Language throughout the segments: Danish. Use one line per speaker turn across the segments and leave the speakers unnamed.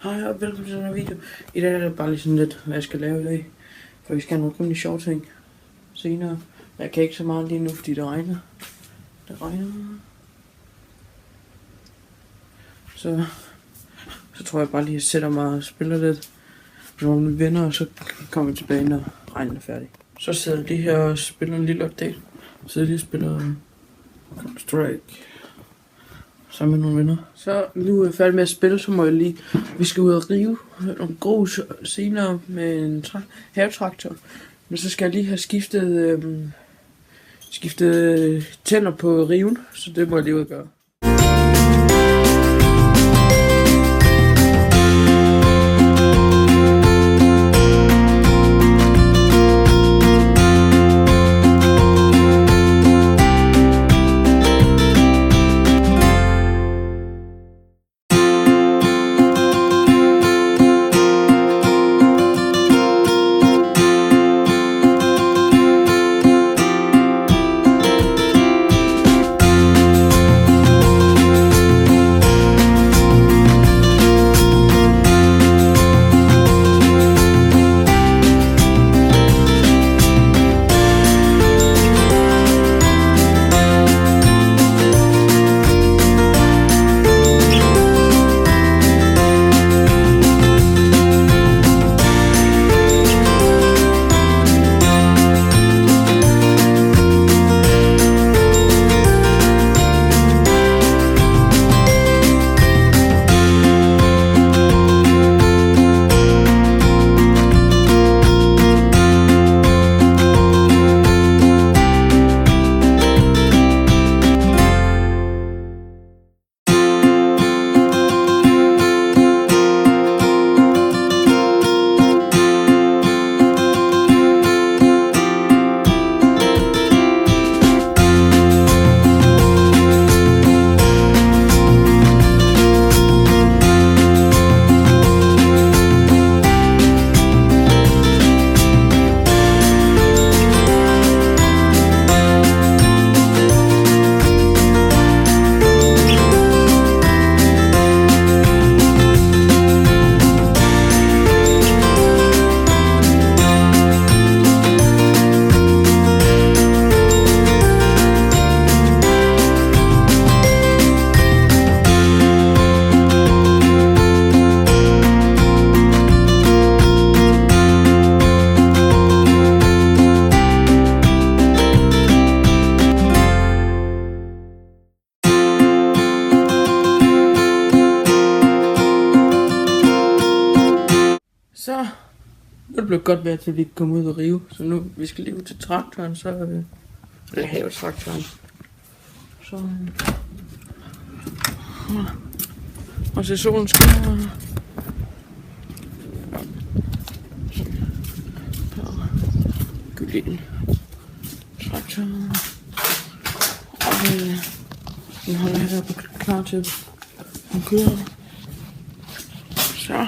Hej og velkommen til den her video. I dag er det bare lige sådan lidt, hvad jeg skal lave i dag. For vi skal have nogle rimelig sjove ting senere. Jeg kan ikke så meget lige nu, fordi det regner. Det regner. Så tror jeg bare lige, at jeg sætter mig og spiller lidt med nogle mine venner, og så kommer vi tilbage, når regnen er færdig. Så sidder jeg lige her og spiller en lille update. Så sidder jeg lige og spiller Counter-Strike sammen med nogle venner. Så nu er jeg færdig med at spille, så må jeg lige... Vi skal ud og rive nogle grus senere med en havetraktor. Men så skal jeg lige have skiftet tænder på riven, så det må jeg lige ud og gøre. Så nu er det blevet godt vejr til, at vi kan komme ud og rive. Så nu vi skal lige ud til traktoren, eller havetraktoren. Så og så solen skinner. Gylden traktoren. Og den holder her på klar til at køre. Så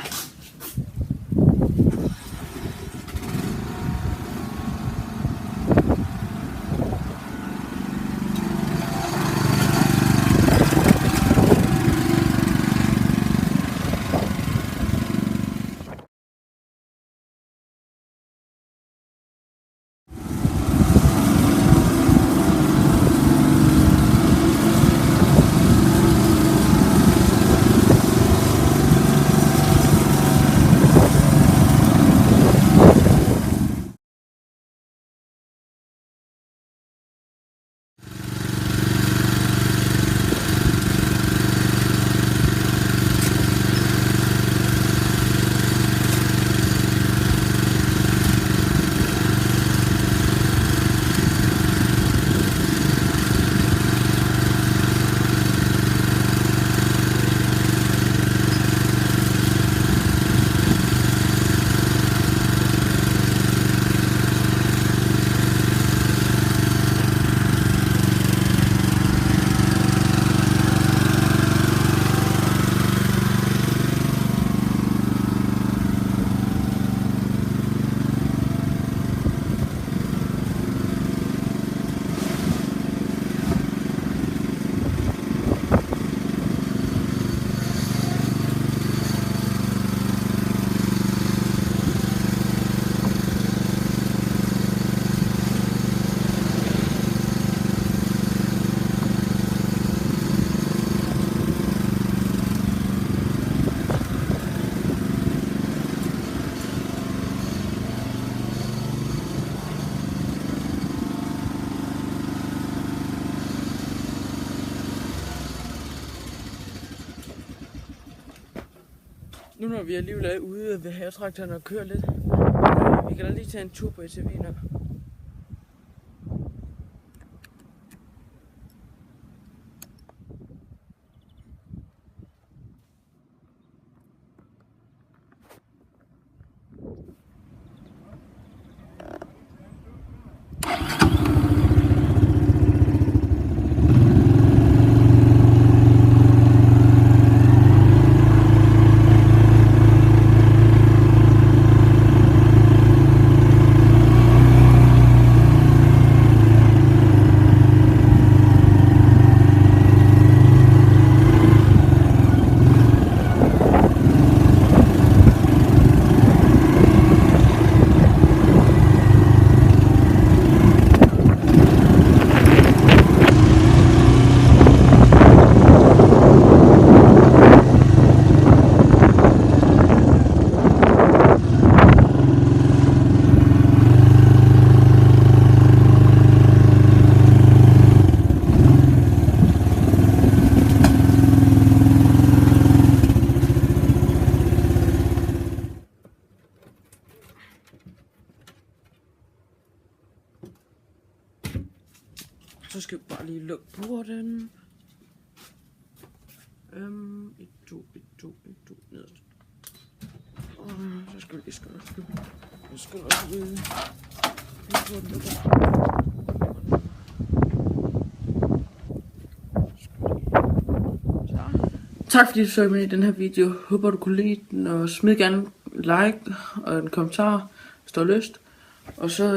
Nu når vi alligevel er ude ved havetraktoren og kører lidt, vi kan da lige tage en tur på ATV'en her. Så skal vi bare lige lukke porten. 1, 2, 1, 2, 1, 2, nederst. Og så skal vi lige skynde os. Vi skal også ud. Porten lukker. Tak fordi du så med i den her video. Håber du kunne lide den, og smid gerne like og en kommentar, hvis du har lyst. Og så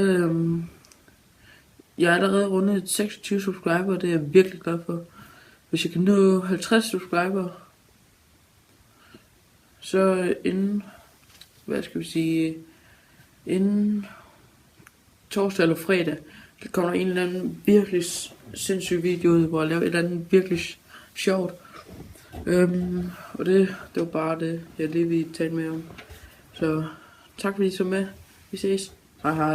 jeg er allerede rundet 26 subscriber, det er jeg virkelig glad for. Hvis jeg kan nå 50 subscriber, så inden, inden torsdag eller fredag, der kommer der en eller anden virkelig sindssyg video ud, hvor jeg laver et eller andet virkelig sjovt. Og det var bare det, jeg lige ville tale med om. Så tak fordi I så med. Vi ses. Hej hej.